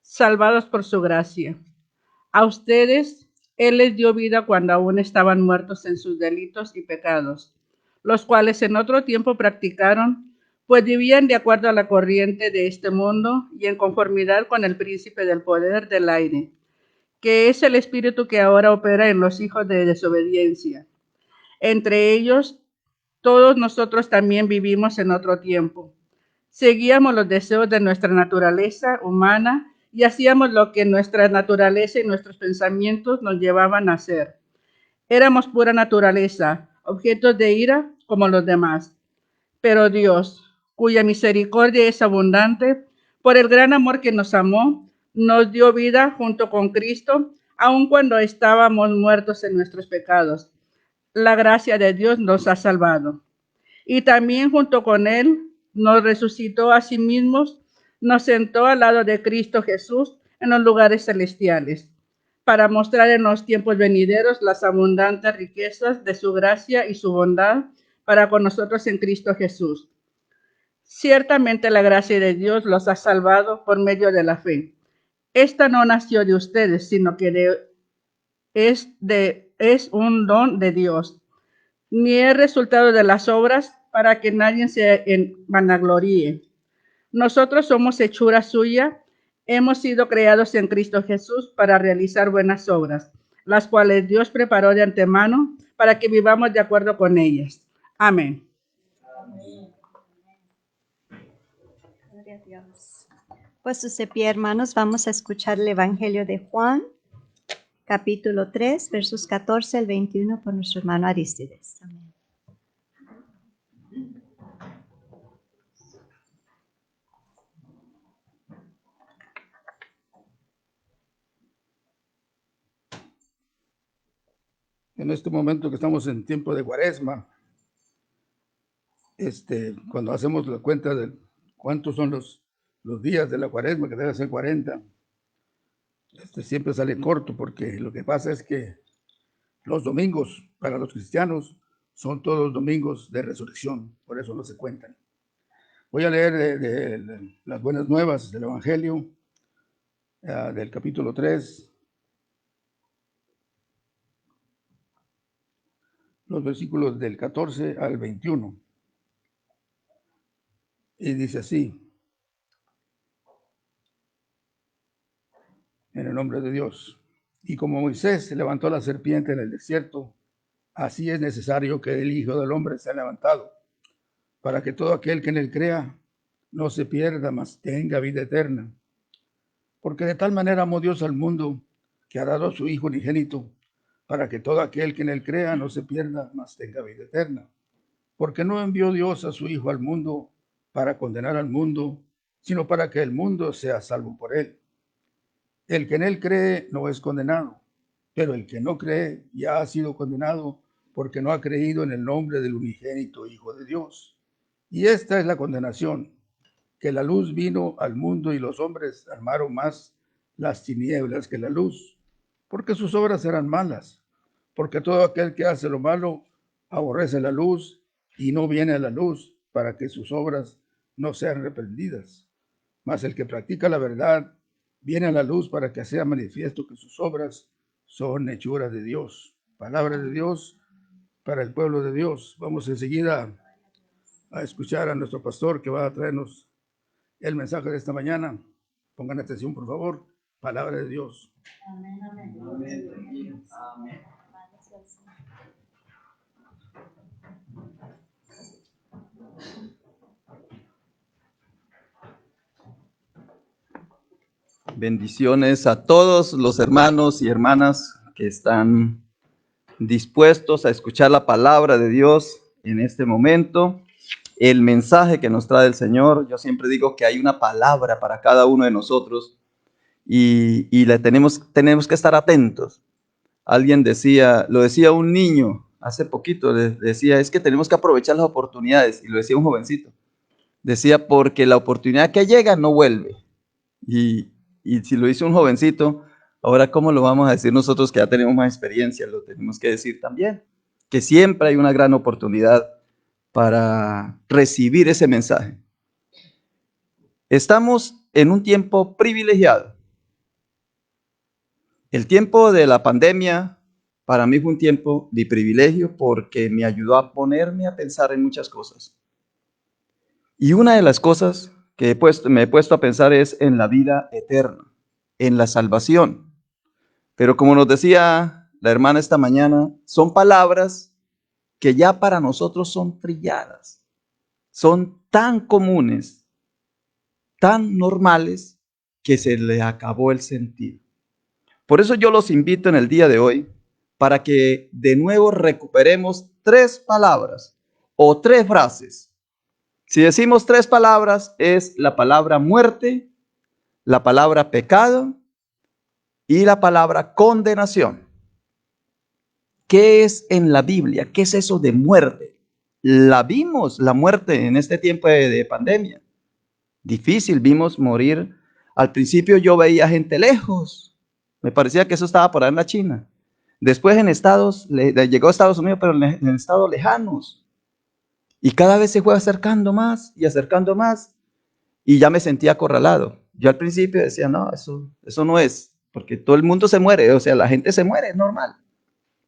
salvados por su gracia. A ustedes Él les dio vida cuando aún estaban muertos en sus delitos y pecados, los cuales en otro tiempo practicaron, pues vivían de acuerdo a la corriente de este mundo y en conformidad con el príncipe del poder del aire, que es el espíritu que ahora opera en los hijos de desobediencia. Entre ellos, todos nosotros también vivimos en otro tiempo. Seguíamos los deseos de nuestra naturaleza humana y hacíamos lo que nuestra naturaleza y nuestros pensamientos nos llevaban a hacer. Éramos pura naturaleza, objetos de ira como los demás. Pero Dios, cuya misericordia es abundante, por el gran amor que nos amó, nos dio vida junto con Cristo, aun cuando estábamos muertos en nuestros pecados. La gracia de Dios nos ha salvado. Y también junto con Él nos resucitó a sí mismos, nos sentó al lado de Cristo Jesús en los lugares celestiales, para mostrar en los tiempos venideros las abundantes riquezas de su gracia y su bondad para con nosotros en Cristo Jesús. Ciertamente la gracia de Dios los ha salvado por medio de la fe. Esta no nació de ustedes, sino que es un don de Dios, ni es resultado de las obras para que nadie se vanagloríe. Nosotros somos hechura suya, hemos sido creados en Cristo Jesús para realizar buenas obras, las cuales Dios preparó de antemano para que vivamos de acuerdo con ellas. Amén. Gloria a Dios. Puestos de pie, hermanos, vamos a escuchar el Evangelio de Juan, capítulo 3, versos 14 al 21, por nuestro hermano Arístides. Amén. En este momento que estamos en tiempo de Cuaresma, cuando hacemos la cuenta de cuántos son los días de la Cuaresma, que debe ser 40, siempre sale corto, porque lo que pasa es que los domingos para los cristianos son todos domingos de resurrección, por eso no se cuentan. Voy a leer de las buenas nuevas del Evangelio, del capítulo 3, los versículos del 14 al 21. Y dice así: en el nombre de Dios. Y como Moisés levantó la serpiente en el desierto, así es necesario que el Hijo del Hombre sea levantado, para que todo aquel que en él crea no se pierda, mas tenga vida eterna. Porque de tal manera amó Dios al mundo, que ha dado a su Hijo unigénito, para que todo aquel que en él crea no se pierda, mas tenga vida eterna. Porque no envió Dios a su Hijo al mundo para condenar al mundo, sino para que el mundo sea salvo por él. El que en él cree no es condenado, pero el que no cree ya ha sido condenado, porque no ha creído en el nombre del unigénito Hijo de Dios. Y esta es la condenación, que la luz vino al mundo y los hombres amaron más las tinieblas que la luz, porque sus obras eran malas. Porque todo aquel que hace lo malo aborrece la luz y no viene a la luz, para que sus obras no sean reprendidas. Mas el que practica la verdad viene a la luz, para que sea manifiesto que sus obras son hechuras de Dios. Palabra de Dios para el pueblo de Dios. Vamos enseguida a escuchar a nuestro pastor, que va a traernos el mensaje de esta mañana. Pongan atención, por favor. Palabra de Dios. Amén, amén. Amén. Amén. Bendiciones a todos los hermanos y hermanas que están dispuestos a escuchar la palabra de Dios en este momento. El mensaje que nos trae el Señor, yo siempre digo que hay una palabra para cada uno de nosotros y le tenemos que estar atentos. Alguien decía, lo decía un niño hace poquito, decía, es que tenemos que aprovechar las oportunidades, y lo decía un jovencito. Decía, porque la oportunidad que llega no vuelve. Y si lo dice un jovencito, ahora ¿cómo lo vamos a decir nosotros que ya tenemos más experiencia? Lo tenemos que decir también, que siempre hay una gran oportunidad para recibir ese mensaje. Estamos en un tiempo privilegiado, El tiempo de la pandemia para mí fue un tiempo de privilegio porque me ayudó a ponerme a pensar en muchas cosas. Y una de las cosas que me he puesto a pensar es en la vida eterna, en la salvación. Pero como nos decía la hermana esta mañana, son palabras que ya para nosotros son trilladas, son tan comunes, tan normales, que se le acabó el sentido. Por eso yo los invito en el día de hoy para que de nuevo recuperemos 3 palabras o 3 frases. Si decimos 3 palabras, es la palabra muerte, la palabra pecado y la palabra condenación. ¿Qué es en la Biblia? ¿Qué es eso de muerte? La vimos, la muerte en este tiempo de pandemia. Difícil, vimos morir. Al principio yo veía gente lejos. Me parecía que eso estaba por ahí en la China. Después llegó a Estados Unidos, pero en estados lejanos. Y cada vez se fue acercando más y acercando más. Y ya me sentía acorralado. Yo al principio decía, no, eso no es. Porque todo el mundo se muere. O sea, la gente se muere, es normal.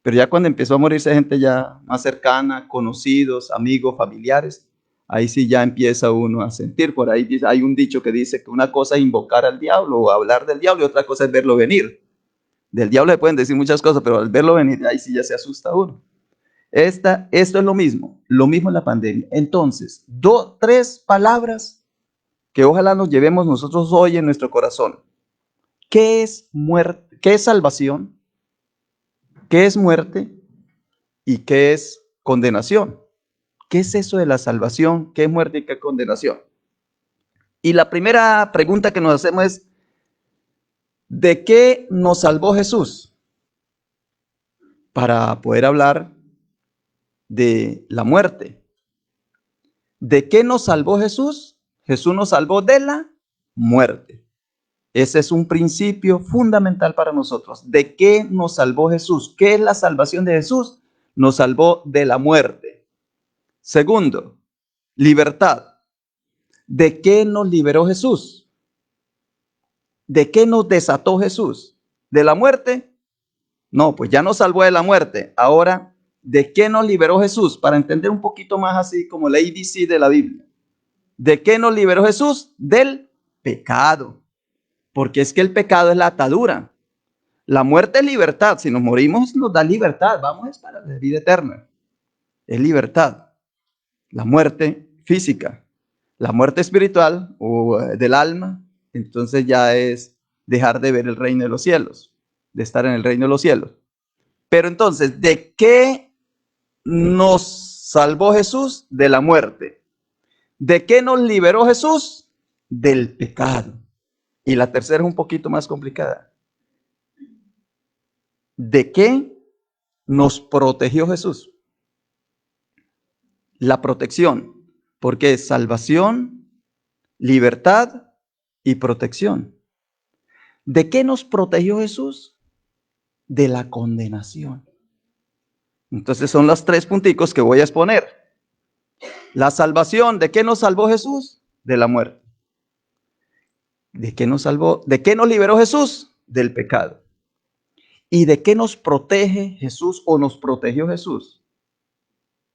Pero ya cuando empezó a morirse gente ya más cercana, conocidos, amigos, familiares, ahí sí ya empieza uno a sentir. Por ahí hay un dicho que dice que una cosa es invocar al diablo o hablar del diablo y otra cosa es verlo venir. Del diablo le pueden decir muchas cosas, pero al verlo venir, ahí sí ya se asusta uno. Esto es lo mismo en la pandemia. Entonces, 3 palabras que ojalá nos llevemos nosotros hoy en nuestro corazón. ¿Qué es muerte? ¿Qué es salvación? ¿Qué es muerte? ¿Y qué es condenación? ¿Qué es eso de la salvación? ¿Qué es muerte y qué es condenación? Y la primera pregunta que nos hacemos es, ¿de qué nos salvó Jesús? Para poder hablar de la muerte. ¿De qué nos salvó Jesús? Jesús nos salvó de la muerte. Ese es un principio fundamental para nosotros. ¿De qué nos salvó Jesús? ¿Qué es la salvación de Jesús? Nos salvó de la muerte. Segundo, libertad. ¿De qué nos liberó Jesús? ¿De qué nos desató Jesús? ¿De la muerte? No, pues ya nos salvó de la muerte. Ahora, ¿de qué nos liberó Jesús? Para entender un poquito más así como la ABC de la Biblia. ¿De qué nos liberó Jesús? Del pecado. Porque es que el pecado es la atadura. La muerte es libertad. Si nos morimos, nos da libertad. Vamos para la vida eterna. Es libertad. La muerte física. La muerte espiritual o del alma, entonces ya es dejar de ver el reino de los cielos, de estar en el reino de los cielos. Pero entonces, ¿de qué nos salvó Jesús? De la muerte. ¿De qué nos liberó Jesús? Del pecado. Y la tercera es un poquito más complicada. ¿De qué nos protegió Jesús? La protección, porque es salvación, libertad y protección. ¿De qué nos protegió Jesús? De la condenación. Entonces son los 3 punticos que voy a exponer. La salvación, ¿de qué nos salvó Jesús? De la muerte. ¿De qué nos salvó? ¿De qué nos liberó Jesús? Del pecado. ¿Y de qué nos protege Jesús o nos protegió Jesús?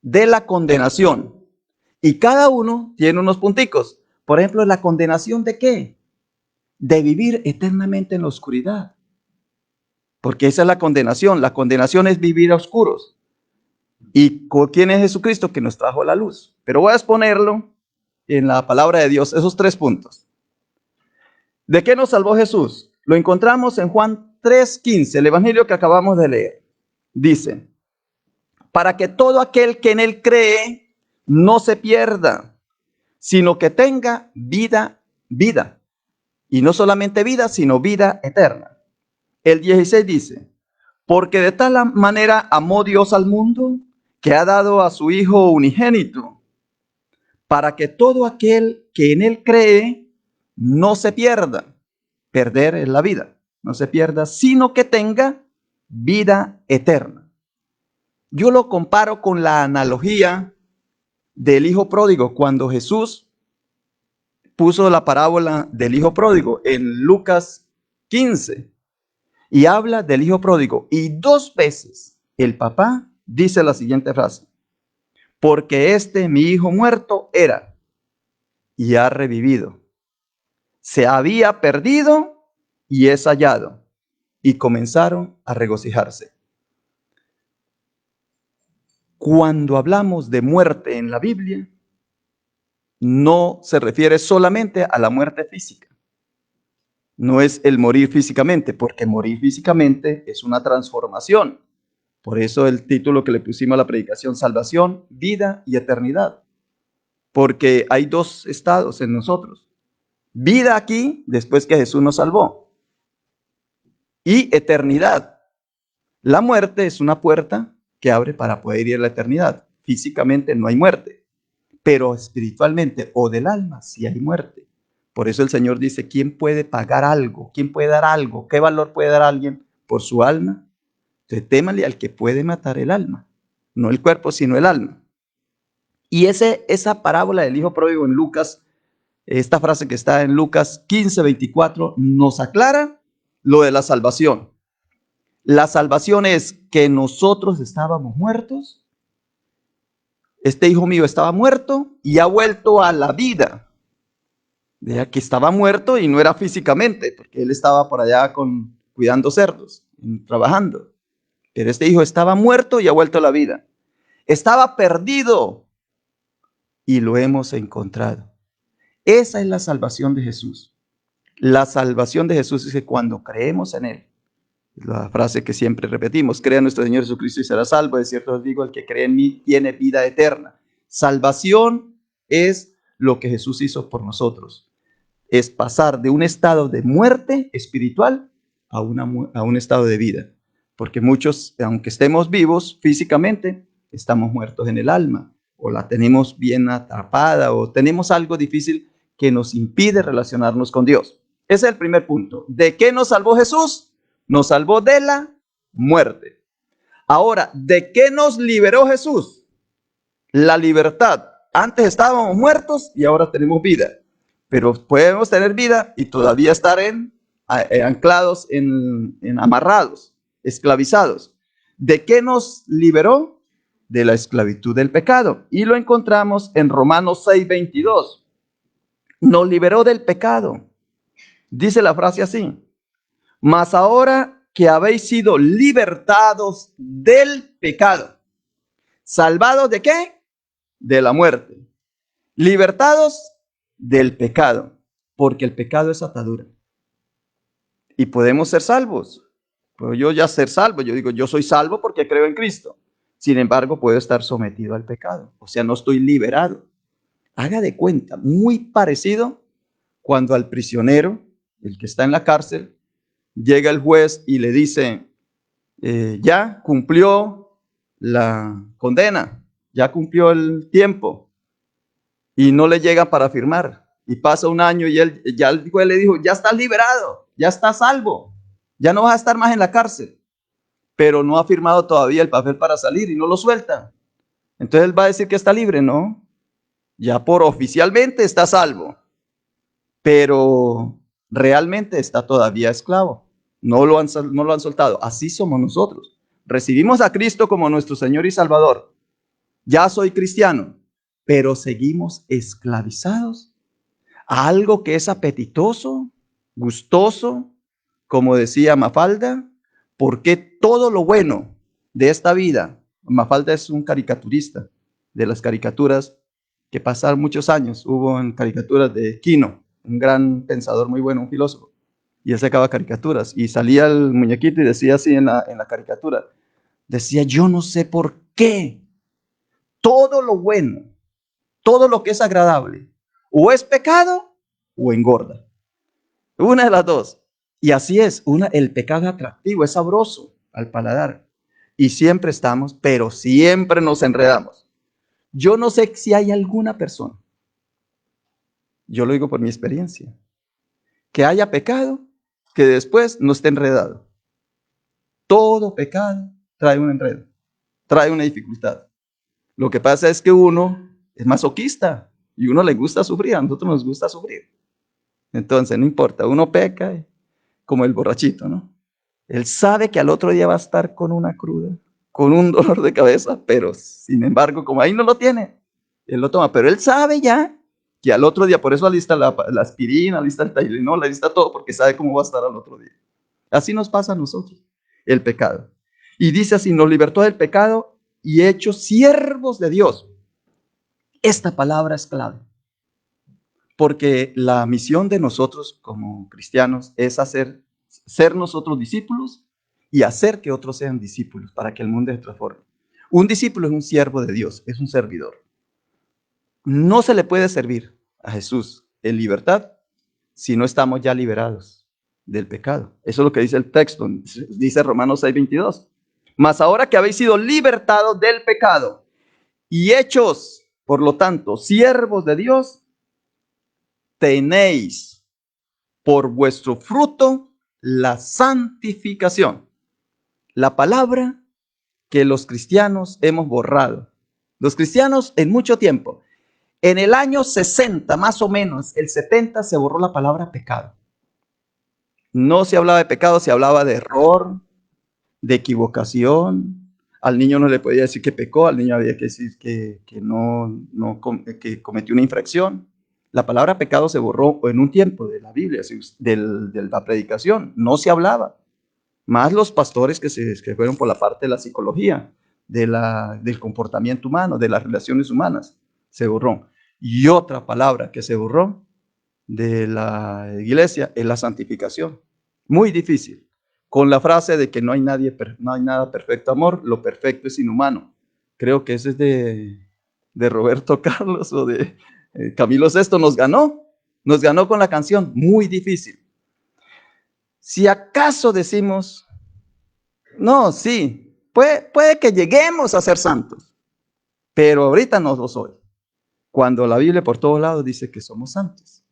De la condenación. Y cada uno tiene unos punticos. Por ejemplo, ¿la condenación de qué? De vivir eternamente en la oscuridad. Porque esa es la condenación. La condenación es vivir a oscuros. ¿Y quién es Jesucristo? Que nos trajo la luz. Pero voy a exponerlo en la palabra de Dios, esos 3 puntos. ¿De qué nos salvó Jesús? Lo encontramos en Juan 3:15, el evangelio que acabamos de leer. Dice, para que todo aquel que en él cree no se pierda, sino que tenga vida. Y no solamente vida, sino vida eterna. El 16 dice, porque de tal manera amó Dios al mundo, que ha dado a su Hijo unigénito, para que todo aquel que en él cree no se pierda. Perder es la vida, no se pierda, sino que tenga vida eterna. Yo lo comparo con la analogía del hijo pródigo, cuando Jesús puso la parábola del hijo pródigo en Lucas 15. Y habla del hijo pródigo. Y 2 veces el papá dice la siguiente frase: porque mi hijo muerto era y ha revivido. Se había perdido y es hallado. Y comenzaron a regocijarse. Cuando hablamos de muerte en la Biblia, no se refiere solamente a la muerte física. No es el morir físicamente, porque morir físicamente es una transformación. Por eso el título que le pusimos a la predicación: salvación, vida y eternidad. Porque hay 2 estados en nosotros. Vida aquí, después que Jesús nos salvó. Y eternidad. La muerte es una puerta que abre para poder ir a la eternidad. Físicamente no hay muerte, pero espiritualmente o del alma sí hay muerte. Por eso el Señor dice: ¿quién puede pagar algo? ¿Quién puede dar algo? ¿Qué valor puede dar alguien por su alma? Entonces témale al que puede matar el alma, no el cuerpo, sino el alma. Y esa parábola del hijo pródigo en Lucas, esta frase que está en Lucas 15:24, nos aclara lo de la salvación. La salvación es que nosotros estábamos muertos. Este hijo mío estaba muerto y ha vuelto a la vida. Vea que estaba muerto y no era físicamente, porque él estaba por allá cuidando cerdos, trabajando. Pero este hijo estaba muerto y ha vuelto a la vida. Estaba perdido y lo hemos encontrado. Esa es la salvación de Jesús. La salvación de Jesús es que cuando creemos en Él, la frase que siempre repetimos: crea en nuestro Señor Jesucristo y será salvo. De cierto os digo, el que cree en mí tiene vida eterna. Salvación es lo que Jesús hizo por nosotros. Es pasar de un estado de muerte espiritual a un estado de vida. Porque muchos, aunque estemos vivos físicamente, estamos muertos en el alma, o la tenemos bien atrapada, o tenemos algo difícil que nos impide relacionarnos con Dios. Ese es el primer punto. ¿De qué nos salvó Jesús? Nos salvó de la muerte. Ahora, ¿de qué nos liberó Jesús? La libertad. Antes estábamos muertos y ahora tenemos vida. Pero podemos tener vida y todavía estar anclados, amarrados, esclavizados. ¿De qué nos liberó? De la esclavitud del pecado. Y lo encontramos en Romanos 6:22. Nos liberó del pecado. Dice la frase así: mas ahora que habéis sido libertados del pecado. ¿Salvados de qué? De la muerte. Libertados del pecado, porque el pecado es atadura. Y podemos ser salvos. Puedo yo ya ser salvo. Yo digo, yo soy salvo porque creo en Cristo. Sin embargo, puedo estar sometido al pecado. O sea, no estoy liberado. Haga de cuenta, muy parecido cuando al prisionero, el que está en la cárcel, llega el juez y le dice: ya cumplió la condena, ya cumplió el tiempo, y no le llega para firmar. Y pasa un año y el juez le dijo: ya estás liberado, ya estás salvo, ya no vas a estar más en la cárcel. Pero no ha firmado todavía el papel para salir y no lo suelta. Entonces él va a decir que está libre. No, ya por oficialmente está salvo, pero realmente está todavía esclavo. No lo han soltado. Así somos nosotros. Recibimos a Cristo como nuestro Señor y Salvador. Ya soy cristiano, pero seguimos esclavizados a algo que es apetitoso, gustoso, como decía Mafalda, porque todo lo bueno de esta vida, Mafalda es un caricaturista de las caricaturas que pasaron muchos años. Hubo en caricaturas de Quino, un gran pensador muy bueno, un filósofo. Y él sacaba caricaturas y salía el muñequito y decía así en la caricatura. Decía: yo no sé por qué todo lo bueno, todo lo que es agradable, o es pecado o engorda. Una de las dos. Y así es, el pecado es atractivo, es sabroso al paladar. Y siempre estamos, pero siempre nos enredamos. Yo no sé si hay alguna persona, yo lo digo por mi experiencia, que haya pecado que después no esté enredado. Todo pecado trae un enredo, trae una dificultad. Lo que pasa es que uno es masoquista y uno le gusta sufrir, a nosotros nos gusta sufrir. Entonces no importa, uno peca como el borrachito, ¿no? Él sabe que al otro día va a estar con una cruda, con un dolor de cabeza, pero sin embargo, como ahí no lo tiene, él lo toma. Pero él sabe ya que al otro día, por eso alista la aspirina, alista el Tylenol, alista todo, porque sabe cómo va a estar al otro día. Así nos pasa a nosotros, el pecado. Y dice así, nos libertó del pecado y hechos siervos de Dios. Esta palabra es clave, porque la misión de nosotros como cristianos es ser nosotros discípulos y hacer que otros sean discípulos para que el mundo se transforme. Un discípulo es un siervo de Dios, es un servidor. No se le puede servir a Jesús en libertad si no estamos ya liberados del pecado. Eso es lo que dice el texto, dice Romanos 6:22. Mas ahora que habéis sido libertados del pecado y hechos, por lo tanto, siervos de Dios, tenéis por vuestro fruto la santificación. La palabra que los cristianos hemos borrado. Los cristianos en mucho tiempo, en el año 60 más o menos, el 70 se borró la palabra pecado. No se hablaba de pecado, se hablaba de error, de equivocación. Al niño no le podía decir que pecó, al niño había que decir que que cometió una infracción. La palabra pecado se borró en un tiempo de la Biblia, de la predicación, no se hablaba. Más los pastores que fueron por la parte de la psicología, del comportamiento humano, de las relaciones humanas, se borró. Y otra palabra que se borró de la iglesia es la santificación. Muy difícil. Con la frase de que no hay nada perfecto, amor, lo perfecto es inhumano. Creo que ese es de Roberto Carlos o de Camilo VI, nos ganó con la canción, muy difícil. Si acaso decimos, no, sí, puede que lleguemos a ser santos, pero ahorita no lo soy. Cuando la Biblia por todos lados dice que somos santos.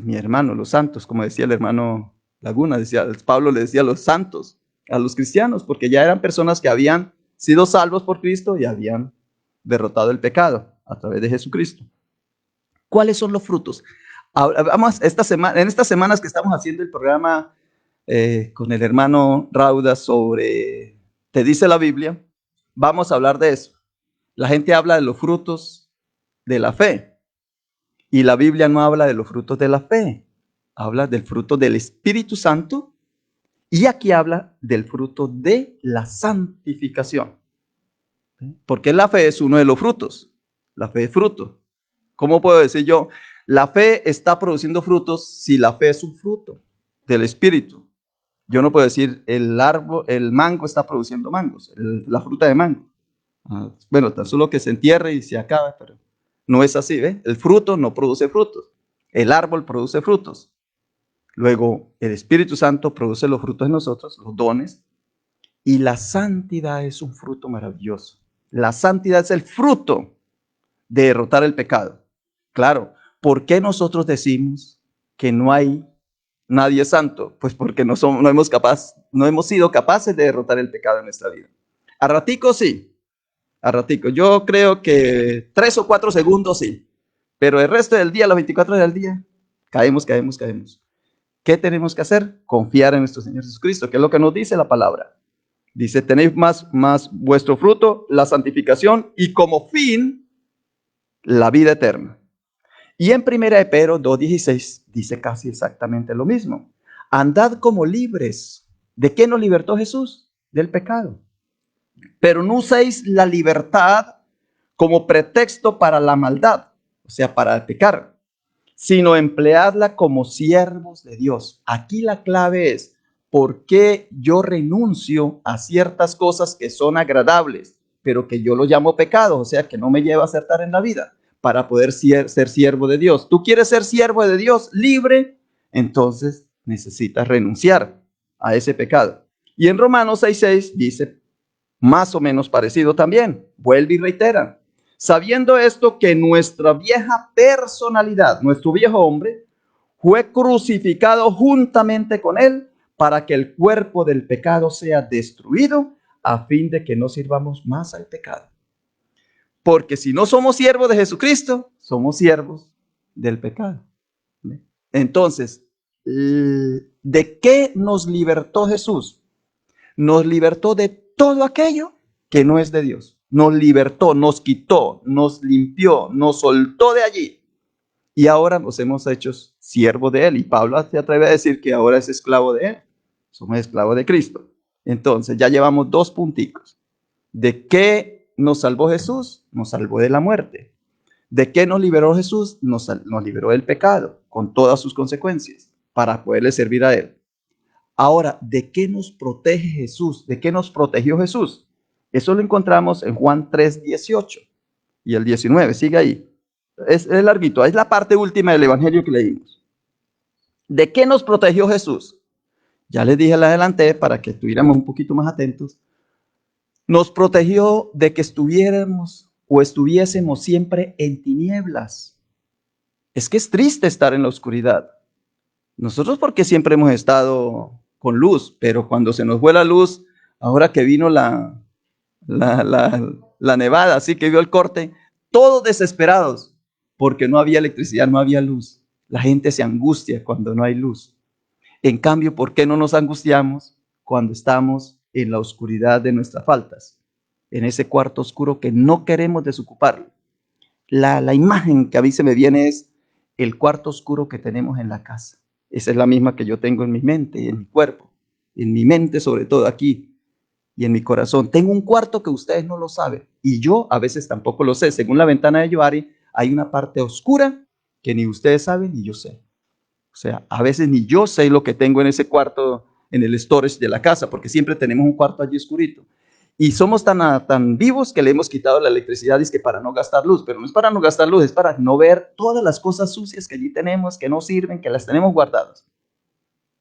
Mi hermano, los santos, como decía el hermano Laguna, Pablo le decía a los santos, a los cristianos, porque ya eran personas que habían sido salvos por Cristo y habían derrotado el pecado a través de Jesucristo. ¿Cuáles son los frutos? Vamos, en estas semanas que estamos haciendo el programa con el hermano Rauda sobre Te dice la Biblia, vamos a hablar de eso. La gente habla de los frutos de la fe y la Biblia no habla de los frutos de la fe, habla del fruto del Espíritu Santo y aquí habla del fruto de la santificación. Porque la fe es uno de los frutos, la fe es fruto. ¿Cómo puedo decir yo? La fe está produciendo frutos si la fe es un fruto del Espíritu. Yo no puedo decir el mango está produciendo mangos, la fruta de mango. Bueno, tan solo que se entierre y se acabe, pero no es así, ¿ve? El fruto no produce frutos. El árbol produce frutos. Luego, el Espíritu Santo produce los frutos en nosotros, los dones. Y la santidad es un fruto maravilloso. La santidad es el fruto de derrotar el pecado. Claro, ¿por qué nosotros decimos que no hay nadie santo? Pues porque no hemos sido capaces de derrotar el pecado en nuestra vida. A ratico sí, a ratico. Yo creo que 3 o 4 segundos sí, pero el resto del día, las 24 horas del día, caemos. ¿Qué tenemos que hacer? Confiar en nuestro Señor Jesucristo, que es lo que nos dice la palabra. Dice, tenéis más vuestro fruto, la santificación, y como fin, la vida eterna. Y en 1 Pedro 2:16 dice casi exactamente lo mismo. Andad como libres. ¿De qué nos libertó Jesús? Del pecado. Pero no uséis la libertad como pretexto para la maldad, o sea, para pecar, sino empleadla como siervos de Dios. Aquí la clave es, ¿por qué yo renuncio a ciertas cosas que son agradables, pero que yo lo llamo pecado, o sea, que no me lleva a acertar en la vida, para poder ser siervo de Dios? ¿Tú quieres ser siervo de Dios libre? Entonces necesitas renunciar a ese pecado. Y en Romanos 6:6 dice más o menos parecido también. Vuelve y reitera. Sabiendo esto, que nuestra vieja personalidad, nuestro viejo hombre, fue crucificado juntamente con él para que el cuerpo del pecado sea destruido a fin de que no sirvamos más al pecado. Porque si no somos siervos de Jesucristo, somos siervos del pecado. Entonces, ¿de qué nos libertó Jesús? Nos libertó de todo aquello que no es de Dios. Nos libertó, nos quitó, nos limpió, nos soltó de allí. Y ahora nos hemos hecho siervos de Él. Y Pablo se atreve a decir que ahora es esclavo de Él. Somos esclavos de Cristo. Entonces ya llevamos 2 punticos. ¿De qué nos salvó Jesús? Nos salvó de la muerte. ¿De qué nos liberó Jesús? Nos liberó del pecado, con todas sus consecuencias, para poderle servir a Él. Ahora, ¿de qué nos protege Jesús? ¿De qué nos protegió Jesús? Eso lo encontramos en Juan 3:18 y el 19. Sigue ahí. Es larguito. Es la parte última del evangelio que leímos. ¿De qué nos protegió Jesús? Ya les dije, la adelanté para que estuviéramos un poquito más atentos. Nos protegió de que estuviésemos siempre en tinieblas. Es que es triste estar en la oscuridad. Nosotros porque siempre hemos estado con luz, pero cuando se nos fue la luz, ahora que vino la nevada, así que vio el corte, todos desesperados, porque no había electricidad, no había luz. La gente se angustia cuando no hay luz. En cambio, ¿por qué no nos angustiamos cuando estamos en la oscuridad de nuestras faltas? En ese cuarto oscuro que no queremos desocuparlo. La imagen que a mí se me viene es el cuarto oscuro que tenemos en la casa. Esa es la misma que yo tengo en mi mente y en mi cuerpo. En mi mente, sobre todo aquí, y en mi corazón. Tengo un cuarto que ustedes no lo saben. Y yo a veces tampoco lo sé. Según la ventana de Yoari, hay una parte oscura que ni ustedes saben ni yo sé. O sea, a veces ni yo sé lo que tengo en ese cuarto, en el storage de la casa, porque siempre tenemos un cuarto allí oscurito. Y somos tan vivos que le hemos quitado la electricidad, es que para no gastar luz, pero no es para no gastar luz, es para no ver todas las cosas sucias que allí tenemos, que no sirven, que las tenemos guardadas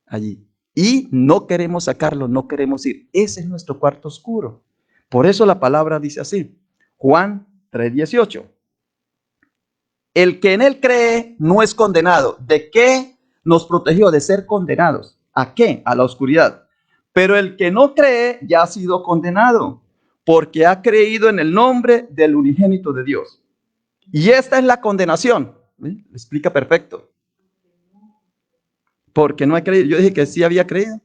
allí. Y no queremos sacarlo, no queremos ir. Ese es nuestro cuarto oscuro. Por eso la palabra dice así, Juan 3:18. El que en él cree no es condenado. ¿De qué nos protegió? De ser condenados. ¿A qué? A la oscuridad. Pero el que no cree ya ha sido condenado, porque ha creído en el nombre del unigénito de Dios. Y esta es la condenación. ¿Lo explica perfecto? Porque no ha creído. Yo dije que sí había creído.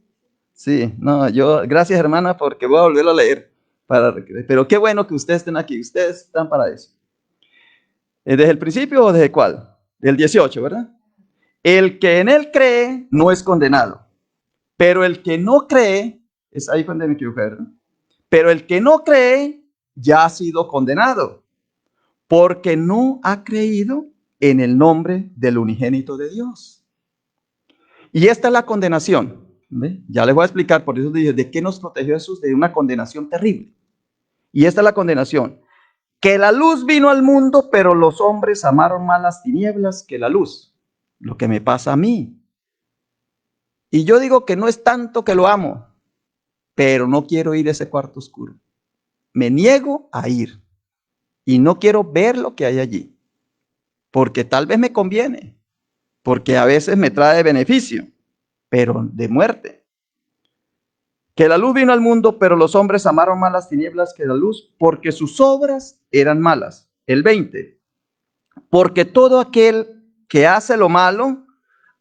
Sí, no, gracias hermana, porque voy a volverlo a leer. Pero qué bueno que ustedes estén aquí. Ustedes están para eso. ¿Desde el principio o desde cuál? Del 18, ¿verdad? El que en él cree no es condenado. Pero el que no cree, es ahí cuando me equivoqué, ¿verdad? Pero el que no cree ya ha sido condenado, porque no ha creído en el nombre del unigénito de Dios. Y esta es la condenación. ¿Ve? Ya les voy a explicar, por eso dije, ¿de qué nos protegió Jesús? De una condenación terrible. Y esta es la condenación. Que la luz vino al mundo, pero los hombres amaron más las tinieblas que la luz. Lo que me pasa a mí. Y yo digo que no es tanto que lo amo, pero no quiero ir a ese cuarto oscuro. Me niego a ir y no quiero ver lo que hay allí, porque tal vez me conviene, porque a veces me trae beneficio, pero de muerte. Que la luz vino al mundo, pero los hombres amaron más las tinieblas que la luz, porque sus obras eran malas. El 20. Porque todo aquel que hace lo malo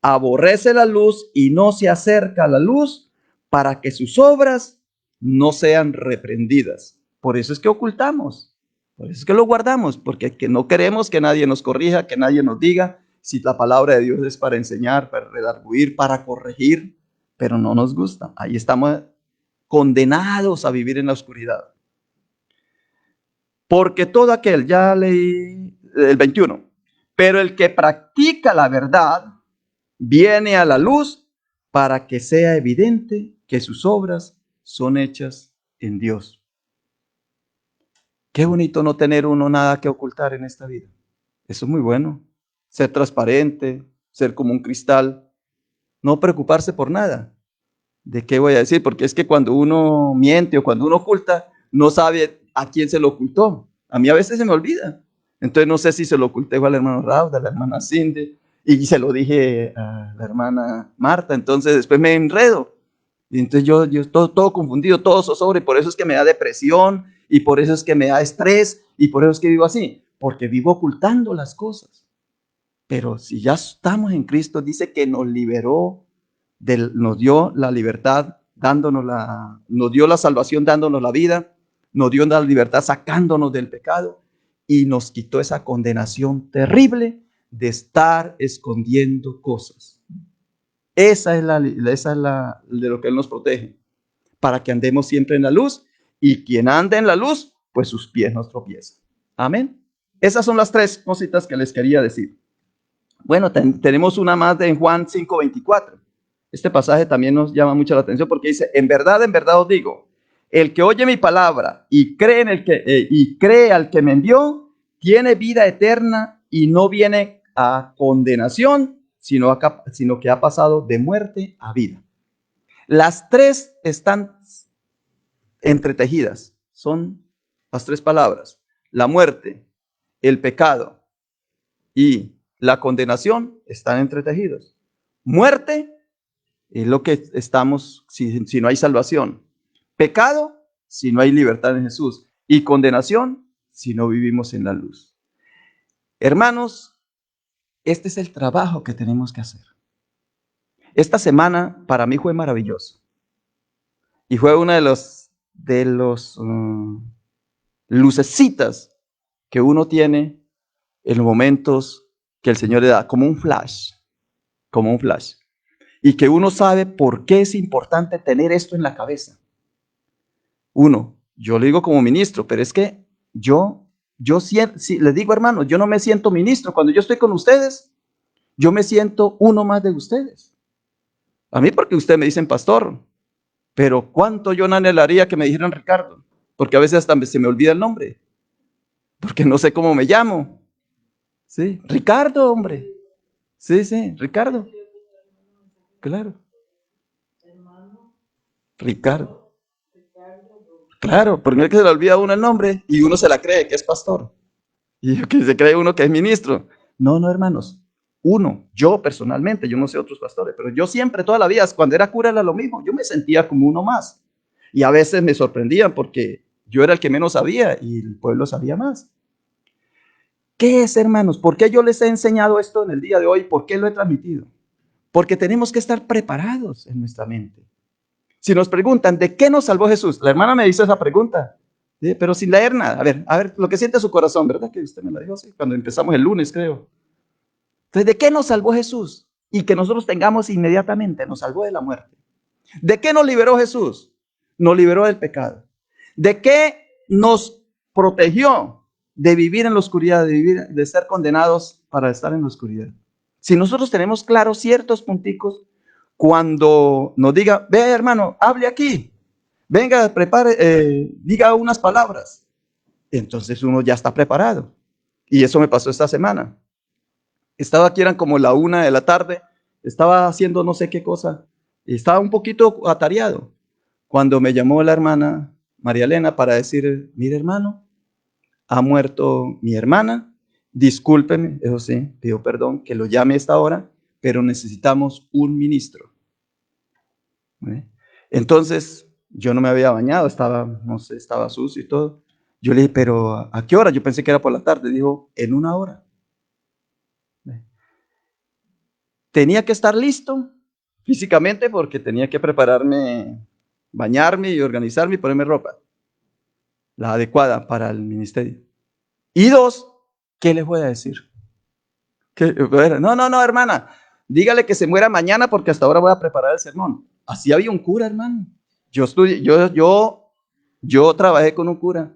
aborrece la luz y no se acerca a la luz para que sus obras no sean reprendidas. Por eso es que ocultamos, por eso es que lo guardamos, porque no queremos que nadie nos corrija, que nadie nos diga si la palabra de Dios es para enseñar, para redarguir, para corregir, pero no nos gusta. Ahí estamos condenados a vivir en la oscuridad. Porque todo aquel, ya leí el 21, pero el que practica la verdad viene a la luz para que sea evidente que sus obras son hechas en Dios. Qué bonito no tener uno nada que ocultar en esta vida. Eso es muy bueno. Ser transparente, ser como un cristal, no preocuparse por nada. ¿De qué voy a decir? Porque es que cuando uno miente o cuando uno oculta, no sabe a quién se lo ocultó. A mí a veces se me olvida. Entonces no sé si se lo oculté al hermano Raúl, a la hermana Cindy, y se lo dije a la hermana Marta. Entonces después me enredo. Y entonces yo todo confundido, todo zozobra, y por eso es que me da depresión, y por eso es que me da estrés, y por eso es que vivo así, porque vivo ocultando las cosas. Pero si ya estamos en Cristo, dice que nos liberó nos dio la libertad, nos dio la salvación dándonos la vida, nos dio la libertad sacándonos del pecado y nos quitó esa condenación terrible de estar escondiendo cosas. Esa es de lo que Él nos protege, para que andemos siempre en la luz, y quien anda en la luz, pues sus pies no tropiezan. Amén. Esas son las tres cositas que les quería decir. Bueno, tenemos una más en Juan 5:24. Este pasaje también nos llama mucho la atención porque dice: en verdad os digo, el que oye mi palabra y cree al que me envió, tiene vida eterna y no viene a condenación, sino que ha pasado de muerte a vida. Las tres están entretejidas, son las tres palabras: la muerte, el pecado y la condenación están entretejidos. Muerte es lo que estamos si no hay salvación. Pecado, si no hay libertad en Jesús. Y condenación, si no vivimos en la luz. Hermanos, este es el trabajo que tenemos que hacer. Esta semana para mí fue maravilloso. Y fue una de los lucecitas que uno tiene en los momentos que el Señor le da, como un flash. Y que uno sabe por qué es importante tener esto en la cabeza. Uno, yo le digo como ministro, pero es que yo si les digo, hermanos, yo no me siento ministro. Cuando yo estoy con ustedes, yo me siento uno más de ustedes. A mí porque ustedes me dicen pastor, pero cuánto yo no anhelaría que me dijeran Ricardo, porque a veces hasta se me olvida el nombre, porque no sé cómo me llamo. Sí, Ricardo, hombre. Sí, Ricardo. Claro. Ricardo. Claro, porque es que se le olvida a uno el nombre y uno se la cree que es pastor. Y que se cree uno que es ministro. No, hermanos. Yo personalmente, yo no sé otros pastores, pero yo siempre, toda la vida, cuando era cura era lo mismo. Yo me sentía como uno más. Y a veces me sorprendían porque yo era el que menos sabía y el pueblo sabía más. ¿Qué es, hermanos? ¿Por qué yo les he enseñado esto en el día de hoy? ¿Por qué lo he transmitido? Porque tenemos que estar preparados en nuestra mente. Si nos preguntan, ¿de qué nos salvó Jesús? La hermana me hizo esa pregunta, ¿sí? Pero sin leer nada. A ver, lo que siente su corazón, ¿verdad? Que usted me la dijo, sí, cuando empezamos el lunes, creo. Entonces, ¿de qué nos salvó Jesús? Y que nosotros tengamos inmediatamente, nos salvó de la muerte. ¿De qué nos liberó Jesús? Nos liberó del pecado. ¿De qué nos protegió? De vivir en la oscuridad, de ser condenados para estar en la oscuridad. Si nosotros tenemos claros ciertos punticos, cuando nos diga, ve hermano, hable aquí, venga, prepare, diga unas palabras, entonces uno ya está preparado. Y eso me pasó esta semana. Estaba aquí, eran como la 1 de la tarde, estaba haciendo no sé qué cosa, y estaba un poquito atareado, cuando me llamó la hermana María Elena para decir, mire hermano, ha muerto mi hermana, discúlpeme, eso sí, pido perdón que lo llame a esta hora, pero necesitamos un ministro. Entonces, yo no me había bañado, estaba sucio y todo. Yo le dije, pero ¿a qué hora? Yo pensé que era por la tarde. Dijo, en 1 hora. Tenía que estar listo físicamente porque tenía que prepararme, bañarme y organizarme y ponerme ropa, la adecuada para el ministerio. Y 2, ¿qué les voy a decir? No, hermana, dígale que se muera mañana porque hasta ahora voy a preparar el sermón. Así había un cura, hermano. Yo trabajé con un cura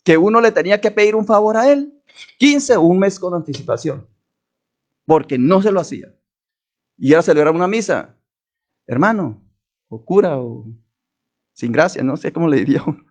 que uno le tenía que pedir un favor a él 15 o un mes con anticipación porque no se lo hacía. Y era celebrar una misa, hermano, o cura, o sin gracia, no sé cómo le diría uno.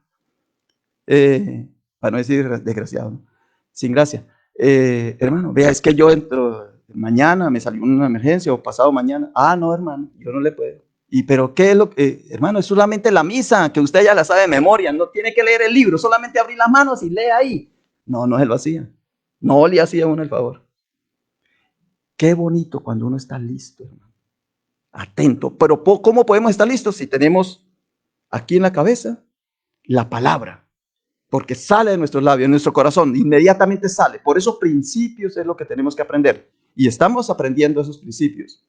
Para no decir desgraciado, ¿no? Sin gracia. Hermano, vea, es que yo entro mañana, me salió una emergencia, o pasado mañana. No, hermano, yo no le puedo. Pero ¿qué es lo que, hermano? Es solamente la misa, que usted ya la sabe de memoria, no tiene que leer el libro, solamente abrir las manos y lee ahí. No se lo hacía. No le hacía uno el favor. Qué bonito cuando uno está listo, hermano. Atento. Pero ¿cómo podemos estar listos si tenemos aquí en la cabeza la palabra? Porque sale de nuestros labios, de nuestro corazón, inmediatamente sale. Por esos principios es lo que tenemos que aprender. Y estamos aprendiendo esos principios.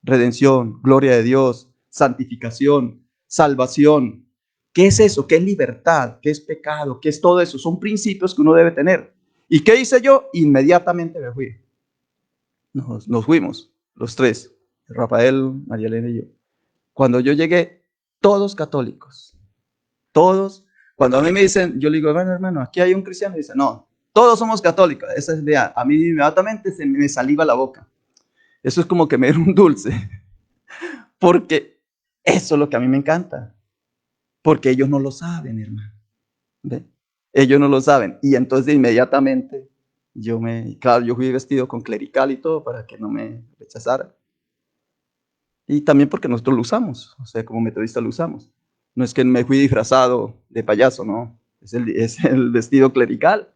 redención, gloria de Dios, santificación, salvación. ¿Qué es eso? ¿Qué es libertad? ¿Qué es pecado? ¿Qué es todo eso? Son principios que uno debe tener. ¿Y qué hice yo? Inmediatamente me fui. Nos fuimos, los tres, Rafael, María Elena y yo. Cuando yo llegué, todos católicos, todos. Cuando a mí me dicen, yo le digo, bueno, hermano, aquí hay un cristiano, y dice, no, todos somos católicos. Esa es idea. A mí inmediatamente se me saliva la boca. Eso es como que me dieron un dulce, porque eso es lo que a mí me encanta, porque ellos no lo saben, hermano. ¿Ve? Ellos no lo saben. Y entonces inmediatamente claro, yo fui vestido con clerical y todo para que no me rechazaran. Y también porque nosotros lo usamos, o sea, como metodistas lo usamos. No es que me fui disfrazado de payaso, no, es el vestido clerical.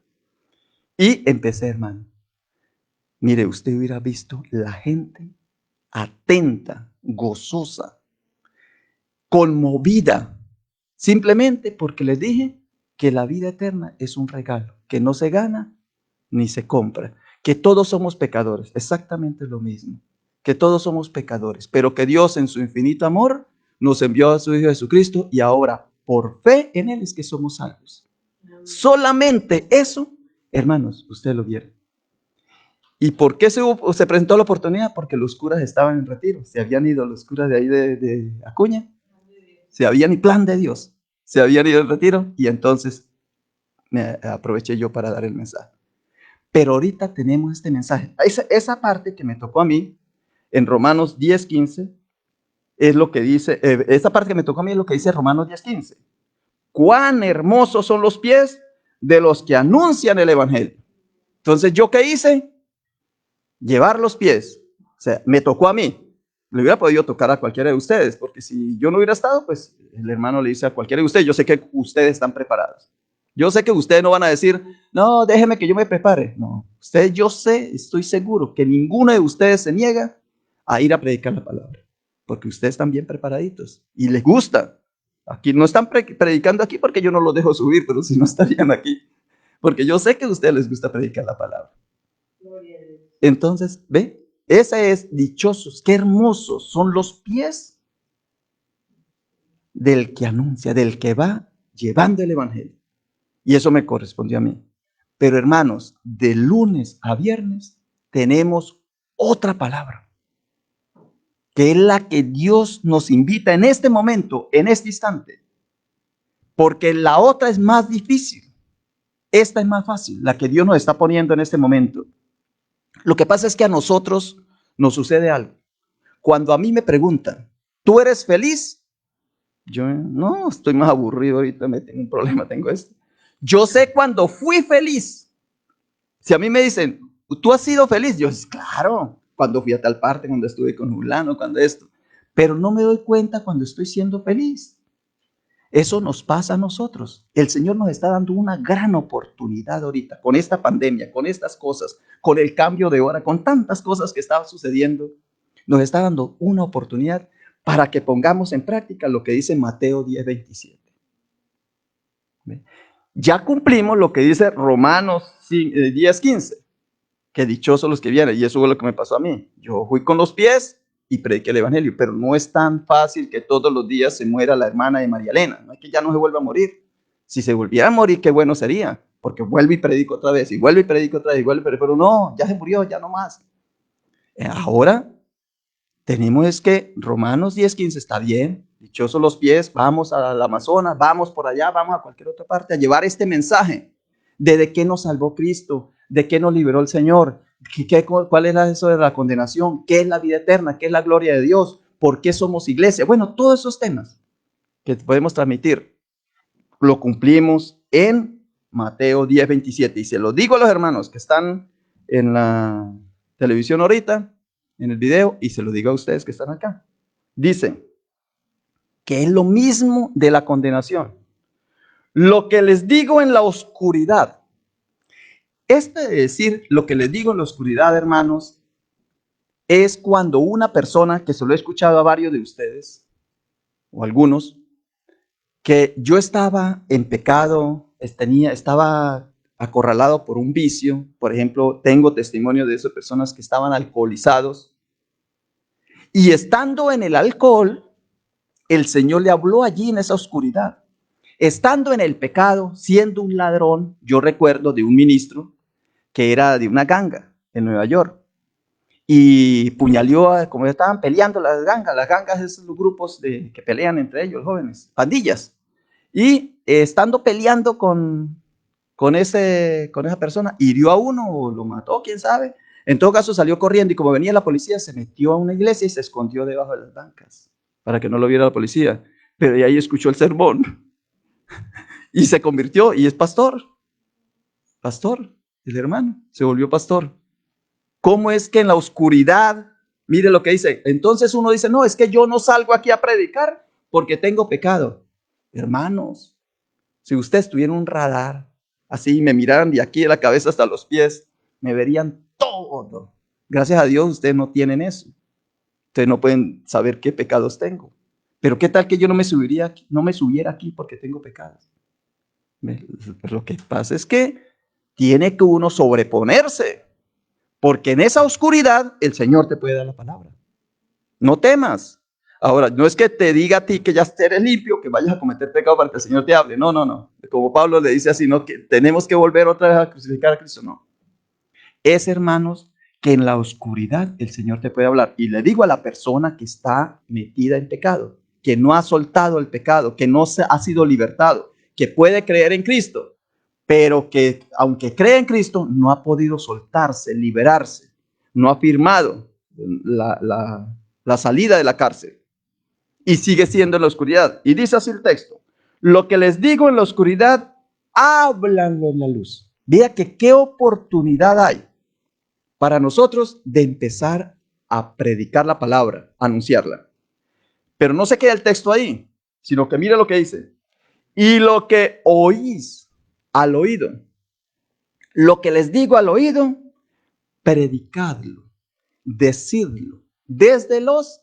Y empecé, hermano. Mire, usted hubiera visto la gente atenta, gozosa, conmovida, simplemente porque les dije que la vida eterna es un regalo, que no se gana ni se compra, que todos somos pecadores, exactamente lo mismo, que todos somos pecadores, pero que Dios en su infinito amor nos envió a su Hijo Jesucristo y ahora por fe en Él es que somos salvos. Solamente eso, hermanos, ustedes lo vieron. ¿Y por qué se presentó la oportunidad? Porque los curas estaban en retiro, se habían ido los curas de ahí de Acuña, se habían ido, plan de Dios, se habían ido en retiro y entonces me aproveché yo para dar el mensaje. Pero ahorita tenemos este mensaje. Esa parte que me tocó a mí, en Romanos 10:15, es lo que dice, esa parte que me tocó a mí es lo que dice Romanos 10:15. Cuán hermosos son los pies de los que anuncian el evangelio. Entonces, ¿yo qué hice? Llevar los pies. O sea, me tocó a mí. Le hubiera podido tocar a cualquiera de ustedes, porque si yo no hubiera estado, pues el hermano le dice a cualquiera de ustedes, yo sé que ustedes están preparados. Yo sé que ustedes no van a decir, no, déjeme que yo me prepare. No, ustedes, yo sé, estoy seguro que ninguno de ustedes se niega a ir a predicar la palabra, porque ustedes están bien preparaditos y les gusta. Aquí no están predicando aquí porque yo no los dejo subir, pero si no estarían aquí, porque yo sé que a ustedes les gusta predicar la palabra. Entonces, ¿ve? Ese es dichosos, qué hermosos son los pies del que anuncia, del que va llevando el evangelio. Y eso me correspondió a mí. Pero hermanos, de lunes a viernes tenemos otra palabra, que es la que Dios nos invita en este momento, en este instante. Porque la otra es más difícil. Esta es más fácil, la que Dios nos está poniendo en este momento. Lo que pasa es que a nosotros nos sucede algo. Cuando a mí me preguntan, ¿tú eres feliz? Yo no, estoy más aburrido ahorita, me tengo un problema, tengo esto. Yo sé cuando fui feliz. Si a mí me dicen, ¿tú has sido feliz? Yo, claro, cuando fui a tal parte, cuando estuve con fulano, cuando esto. Pero no me doy cuenta cuando estoy siendo feliz. Eso nos pasa a nosotros. El Señor nos está dando una gran oportunidad ahorita, con esta pandemia, con estas cosas, con el cambio de hora, con tantas cosas que estaban sucediendo. Nos está dando una oportunidad para que pongamos en práctica lo que dice Mateo 10:27. ¿Ve? Ya cumplimos lo que dice Romanos 10:15, que dichosos los que vienen, y eso fue lo que me pasó a mí. Yo fui con los pies y prediqué el evangelio, pero no es tan fácil que todos los días se muera la hermana de María Elena, no es que ya no se vuelva a morir. Si se volviera a morir, qué bueno sería, porque vuelve y predico otra vez, y vuelve y predico otra vez, pero no, ya se murió, ya no más. Ahora tenemos que Romanos 10:15 está bien, dichosos los pies, vamos al Amazonas, vamos por allá, vamos a cualquier otra parte a llevar este mensaje de qué nos salvó Cristo, de qué nos liberó el Señor, cuál es eso de la condenación, qué es la vida eterna, qué es la gloria de Dios, por qué somos iglesia. Bueno, todos esos temas que podemos transmitir, lo cumplimos en Mateo 10:27. Y se lo digo a los hermanos que están en la televisión ahorita, en el video, y se lo digo a ustedes que están acá. Dicen que es lo mismo de la condenación. Lo que les digo en la oscuridad. De decir lo que les digo en la oscuridad, hermanos, es cuando una persona, que se lo he escuchado a varios de ustedes, o algunos, que yo estaba en pecado, estaba acorralado por un vicio. Por ejemplo, tengo testimonio de esas personas que estaban alcoholizados Y estando en el alcohol, el Señor le habló allí en esa oscuridad. Estando en el pecado, siendo un ladrón, yo recuerdo de un ministro que era de una ganga en Nueva York. Y puñaleó, como estaban peleando las gangas es los grupos que pelean entre ellos, jóvenes, pandillas. Y estando peleando con esa persona, hirió a uno o lo mató, quién sabe. En todo caso salió corriendo y como venía la policía, se metió a una iglesia y se escondió debajo de las bancas para que no lo viera la policía. Pero ahí escuchó el sermón y se convirtió y es pastor. Pastor, el hermano, se volvió pastor. ¿Cómo es que en la oscuridad, mire lo que dice, entonces uno dice, no, es que yo no salgo aquí a predicar porque tengo pecado. Hermanos, si usted estuviera en un radar, así me miraran de aquí de la cabeza hasta los pies, me verían todo. Gracias a Dios ustedes no tienen eso. Ustedes no pueden saber qué pecados tengo. Pero qué tal que yo no me subiera aquí porque tengo pecados. Lo que pasa es que tiene que uno sobreponerse. Porque en esa oscuridad el Señor te puede dar la palabra. No temas. Ahora, no es que te diga a ti que ya eres limpio, que vayas a cometer pecado para que el Señor te hable. No, no, no. Como Pablo le dice así, no, que tenemos que volver otra vez a crucificar a Cristo. No. Es, hermanos, que en la oscuridad el Señor te puede hablar. Y le digo a la persona que está metida en pecado, que no ha soltado el pecado, que no ha sido libertado, que puede creer en Cristo, pero que aunque cree en Cristo, no ha podido soltarse, liberarse, no ha firmado la salida de la cárcel y sigue siendo en la oscuridad. Y dice así el texto, lo que les digo en la oscuridad, háblanlo en la luz. Vea que qué oportunidad hay para nosotros de empezar a predicar la palabra, a anunciarla. Pero no se queda el texto ahí, sino que mire lo que dice. Y lo que oís al oído, lo que les digo al oído, predicadlo, decidlo, desde los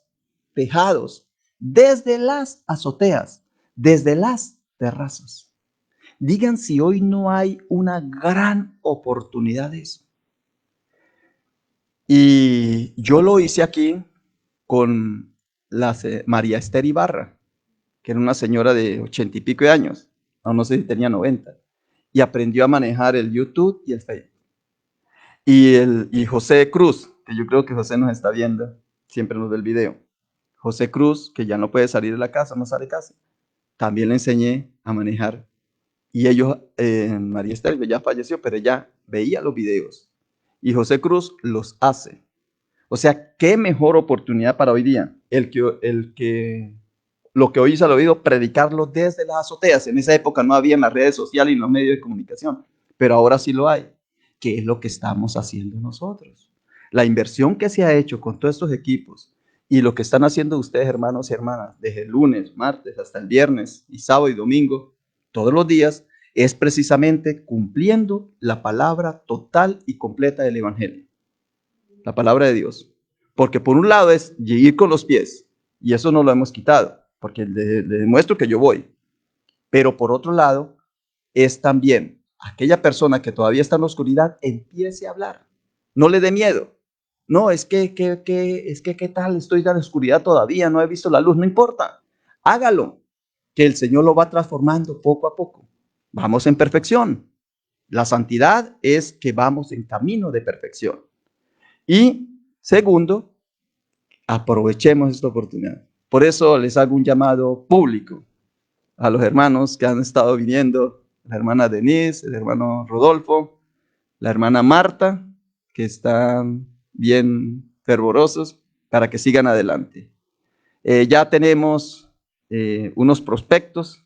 tejados, desde las azoteas, desde las terrazas. Digan si hoy no hay una gran oportunidad de eso. Y yo lo hice aquí con María Esther Ibarra, que era una señora de 80 y pico de años, no sé si tenía 90. Y aprendió a manejar el YouTube y el Facebook. Y José Cruz, que yo creo que José nos está viendo, siempre nos ve el video. José Cruz, que ya no puede salir de la casa, no sale de casa, también le enseñé a manejar. Y ellos, María Esther ya falleció, pero ella veía los videos. Y José Cruz los hace. O sea, qué mejor oportunidad para hoy día. Lo que oyes al oído, predicarlo desde las azoteas. En esa época no había en las redes sociales y en los medios de comunicación, pero ahora sí lo hay. ¿Qué es lo que estamos haciendo nosotros? La inversión que se ha hecho con todos estos equipos y lo que están haciendo ustedes, hermanos y hermanas, desde el lunes, martes, hasta el viernes y sábado y domingo, todos los días, es precisamente cumpliendo la palabra total y completa del Evangelio. La palabra de Dios. Porque por un lado es ir con los pies, y eso no lo hemos quitado, porque le demuestro que yo voy. Pero por otro lado, es también aquella persona que todavía está en la oscuridad, empiece a hablar. No le dé miedo. No, es que ¿qué tal? Estoy en la oscuridad todavía, no he visto la luz, no importa. Hágalo, que el Señor lo va transformando poco a poco. Vamos en perfección. La santidad es que vamos en camino de perfección. Y segundo, aprovechemos esta oportunidad. Por eso les hago un llamado público a los hermanos que han estado viniendo, la hermana Denise, el hermano Rodolfo, la hermana Marta, que están bien fervorosos para que sigan adelante. Ya tenemos unos prospectos,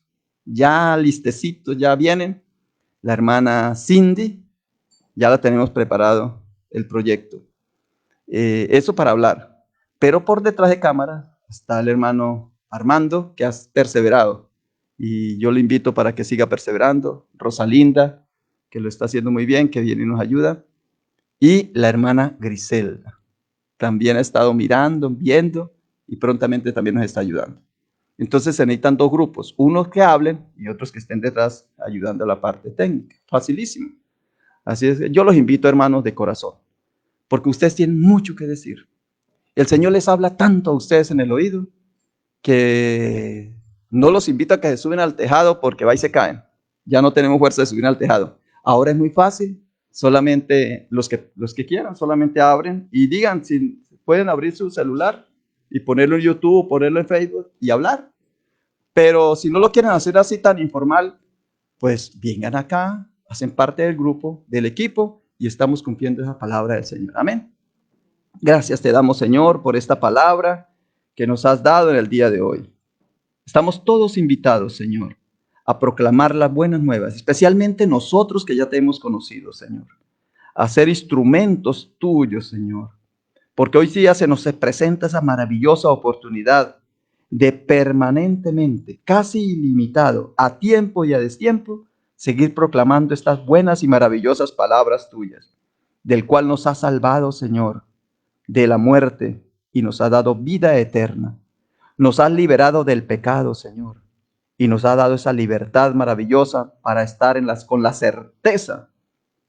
ya listecitos, ya vienen. La hermana Cindy, ya la tenemos preparado el proyecto. Eso para hablar. Pero por detrás de cámara está el hermano Armando, que ha perseverado. Y yo le invito para que siga perseverando. Rosalinda, que lo está haciendo muy bien, que viene y nos ayuda. Y la hermana Griselda. También ha estado mirando, viendo y prontamente también nos está ayudando. Entonces se necesitan dos grupos, unos que hablen y otros que estén detrás ayudando a la parte técnica. Facilísimo. Así es, yo los invito, hermanos, de corazón, porque ustedes tienen mucho que decir. El Señor les habla tanto a ustedes en el oído que no los invito a que se suben al tejado porque va y se caen. Ya no tenemos fuerza de subir al tejado. Ahora es muy fácil. Solamente los que quieran, solamente abren y digan si pueden abrir su celular y ponerlo en YouTube, ponerlo en Facebook y hablar. Pero si no lo quieren hacer así tan informal, pues vengan acá, hacen parte del grupo, del equipo y estamos cumpliendo esa palabra del Señor. Amén. Gracias te damos, Señor, por esta palabra que nos has dado en el día de hoy. Estamos todos invitados, Señor, a proclamar las buenas nuevas, especialmente nosotros que ya te hemos conocido, Señor, a ser instrumentos tuyos, Señor, porque hoy día se nos presenta esa maravillosa oportunidad de permanentemente, casi ilimitado, a tiempo y a destiempo, seguir proclamando estas buenas y maravillosas palabras tuyas, del cual nos has salvado, Señor, de la muerte y nos ha dado vida eterna. Nos has liberado del pecado, Señor, y nos ha dado esa libertad maravillosa para estar con la certeza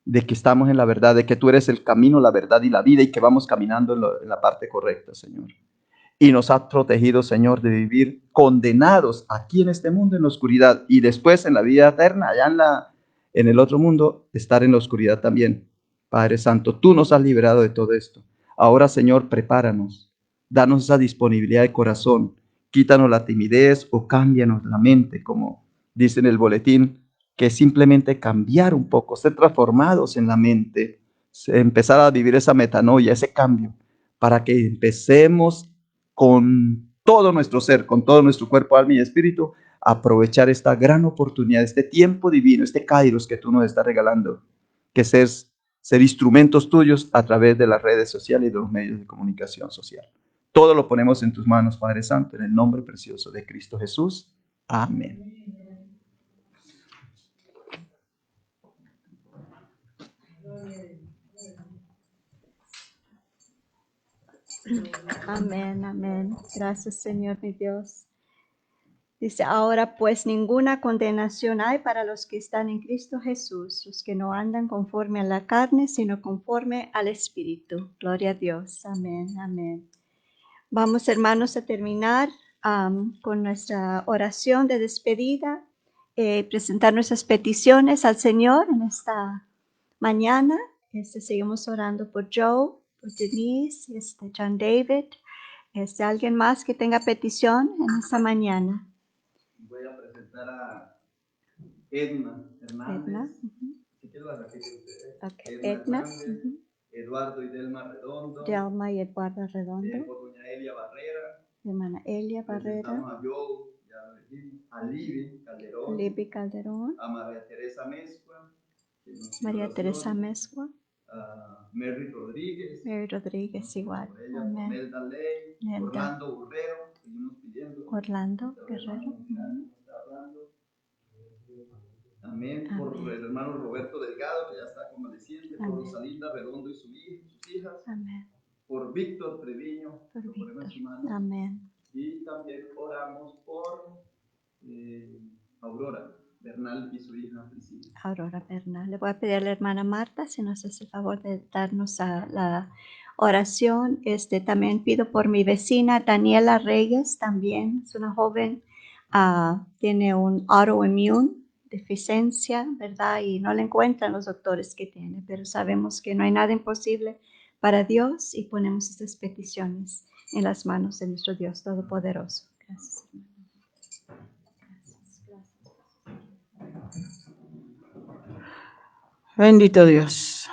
de que estamos en la verdad, de que tú eres el camino, la verdad y la vida y que vamos caminando en la parte correcta, Señor. Y nos has protegido, Señor, de vivir condenados aquí en este mundo en la oscuridad y después en la vida eterna, allá en el otro mundo, estar en la oscuridad también. Padre Santo, tú nos has liberado de todo esto. Ahora, Señor, prepáranos, danos esa disponibilidad de corazón, quítanos la timidez o cámbianos la mente, como dice en el boletín, que es simplemente cambiar un poco, ser transformados en la mente, empezar a vivir esa metanoia, ese cambio, para que empecemos con todo nuestro ser, con todo nuestro cuerpo, alma y espíritu, a aprovechar esta gran oportunidad, este tiempo divino, este kairos que tú nos estás regalando, que ser instrumentos tuyos a través de las redes sociales y de los medios de comunicación social. Todo lo ponemos en tus manos, Padre Santo, en el nombre precioso de Cristo Jesús. Amén. Amén, amén. Gracias, Señor mi Dios. Dice, ahora pues ninguna condenación hay para los que están en Cristo Jesús, los que no andan conforme a la carne, sino conforme al Espíritu. Gloria a Dios. Amén, amén. Vamos, hermanos, a terminar con nuestra oración de despedida, presentar nuestras peticiones al Señor en esta mañana. Seguimos orando por Joe, por Denise, John David. ¿Alguien más que tenga petición en esta mañana? Voy a presentar a Edna Hernández. Edna. Si quiero la repite ustedes. Okay. Edna Edna. Hernández, Eduardo y Delma Redondo. Delma y Eduardo Redondo. Por doña Elia Barrera. Hermana Elia Barrera. Presentamos a Joe, ya lo dijimos, a Libby Calderón. Libby Calderón. A María Teresa Mezcua. María Teresa Mezcua. A Mary Rodríguez. Mary Rodríguez igual. Ella, Amén. Melda Ley. Orlando Guerrero. Seguimos pidiendo. Orlando Guerrero. Amén. Por el hermano Roberto Delgado, que ya está convaleciente. Por Rosalinda Redondo y sus hijas. Amén. Por Víctor Treviño. Por Víctor. Manos. Amén. Y también oramos por Aurora Bernal y su hija Priscila. Aurora Bernal. Le voy a pedir a la hermana Marta si nos hace el favor de darnos a la oración. También pido por mi vecina Daniela Reyes, también es una joven, tiene un autoimmune deficiencia, ¿verdad? Y no le encuentran los doctores que tiene, pero sabemos que no hay nada imposible para Dios y ponemos estas peticiones en las manos de nuestro Dios Todopoderoso. Gracias. Bendito Dios.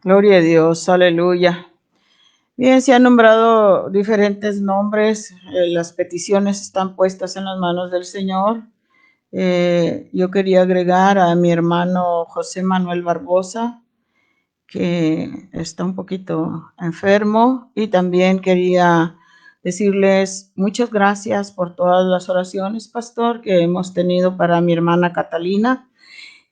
Gloria a Dios. Aleluya. Bien, se han nombrado diferentes nombres. Las peticiones están puestas en las manos del Señor. Yo quería agregar a mi hermano José Manuel Barbosa, que está un poquito enfermo, y también quería decirles muchas gracias por todas las oraciones, pastor, que hemos tenido para mi hermana Catalina,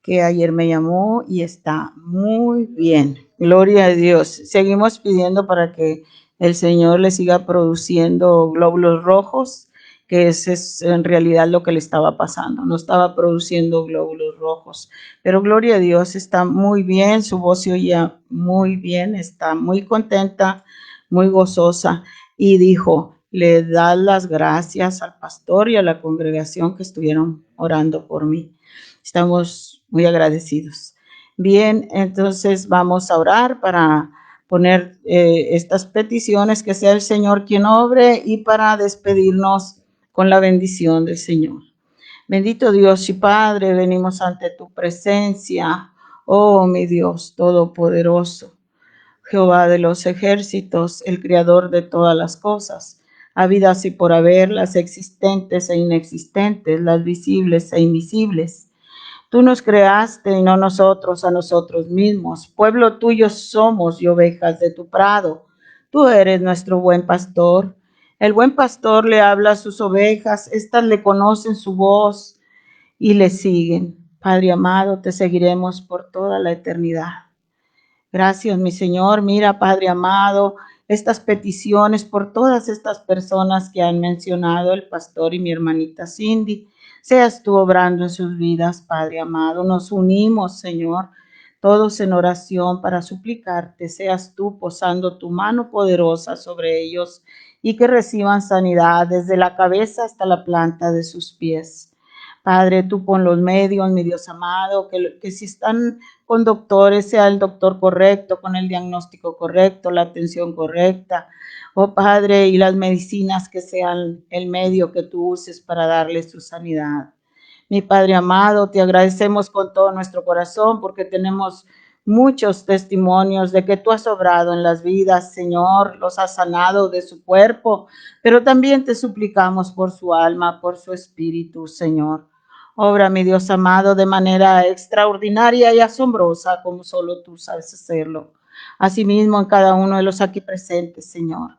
que ayer me llamó y está muy bien. Gloria a Dios. Seguimos pidiendo para que el Señor le siga produciendo glóbulos rojos, que ese es en realidad lo que le estaba pasando. No estaba produciendo glóbulos rojos. Pero gloria a Dios, está muy bien, su voz se oía muy bien, está muy contenta, muy gozosa. y dijo, le das las gracias al pastor y a la congregación que estuvieron orando por mí. Estamos muy agradecidos. Bien, entonces vamos a orar para poner estas peticiones, que sea el Señor quien obre, y para despedirnos con la bendición del Señor. Bendito Dios y Padre, venimos ante tu presencia, oh mi Dios todopoderoso, Jehová de los ejércitos, el creador de todas las cosas, habidas y por haber, las existentes e inexistentes, las visibles e invisibles. Tú nos creaste y no nosotros a nosotros mismos. Pueblo tuyo somos y ovejas de tu prado. Tú eres nuestro buen pastor. El buen pastor le habla a sus ovejas, éstas le conocen su voz y le siguen. Padre amado, te seguiremos por toda la eternidad. Gracias, mi Señor. Mira, Padre amado, estas peticiones por todas estas personas que han mencionado el pastor y mi hermanita Cindy. Seas tú obrando en sus vidas, Padre amado. Nos unimos, Señor, todos en oración para suplicarte. Seas tú posando tu mano poderosa sobre ellos y que reciban sanidad desde la cabeza hasta la planta de sus pies. Padre, tú pon los medios, mi Dios amado, que si están con doctores, sea el doctor correcto, con el diagnóstico correcto, la atención correcta. Oh Padre, y las medicinas que sean el medio que tú uses para darles su sanidad. Mi Padre amado, te agradecemos con todo nuestro corazón porque tenemos muchos testimonios de que tú has obrado en las vidas, Señor, los has sanado de su cuerpo, pero también te suplicamos por su alma, por su espíritu, Señor. Obra, mi Dios amado, de manera extraordinaria y asombrosa, como solo tú sabes hacerlo. Asimismo, en cada uno de los aquí presentes, Señor.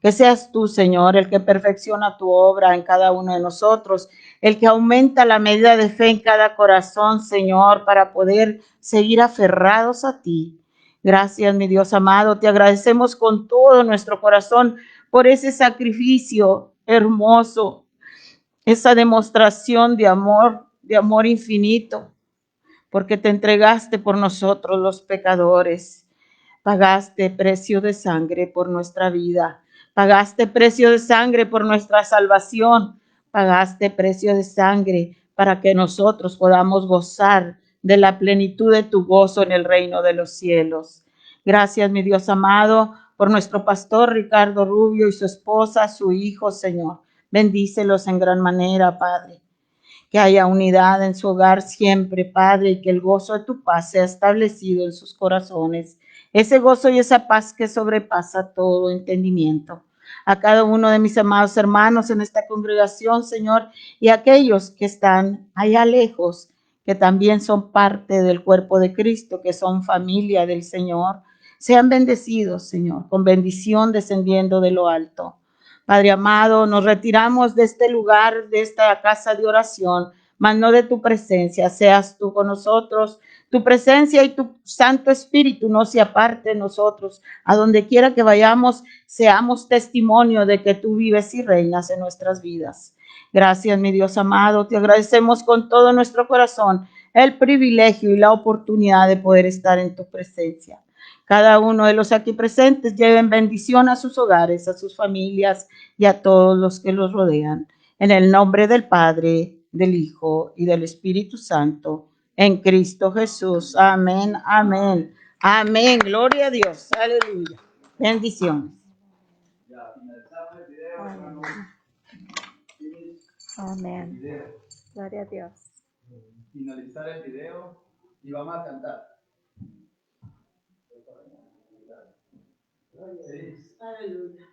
Que seas tú, Señor, el que perfecciona tu obra en cada uno de nosotros, el que aumenta la medida de fe en cada corazón, Señor, para poder seguir aferrados a ti. Gracias, mi Dios amado. Te agradecemos con todo nuestro corazón por ese sacrificio hermoso, esa demostración de amor infinito, porque te entregaste por nosotros los pecadores. Pagaste precio de sangre por nuestra vida. Pagaste precio de sangre por nuestra salvación. Pagaste precio de sangre para que nosotros podamos gozar de la plenitud de tu gozo en el reino de los cielos. Gracias, mi Dios amado, por nuestro pastor Ricardo Rubio y su esposa, su hijo, Señor. Bendícelos en gran manera, Padre. Que haya unidad en su hogar siempre, Padre, y que el gozo de tu paz sea establecido en sus corazones. Ese gozo y esa paz que sobrepasa todo entendimiento. A cada uno de mis amados hermanos en esta congregación, Señor, y a aquellos que están allá lejos, que también son parte del cuerpo de Cristo, que son familia del Señor, sean bendecidos, Señor, con bendición descendiendo de lo alto. Padre amado, nos retiramos de este lugar, de esta casa de oración, mas no de tu presencia. Seas tú con nosotros, tu presencia y tu Santo Espíritu no se aparte de nosotros. A donde quiera que vayamos, seamos testimonio de que tú vives y reinas en nuestras vidas. Gracias, mi Dios amado. Te agradecemos con todo nuestro corazón el privilegio y la oportunidad de poder estar en tu presencia. Cada uno de los aquí presentes lleven bendición a sus hogares, a sus familias y a todos los que los rodean. En el nombre del Padre, del Hijo y del Espíritu Santo, en Cristo Jesús. Amén, amén, amén. Gloria a Dios. Aleluya. Bendiciones. Amén. Gloria a Dios. Finalizar el video y vamos a cantar. Aleluya.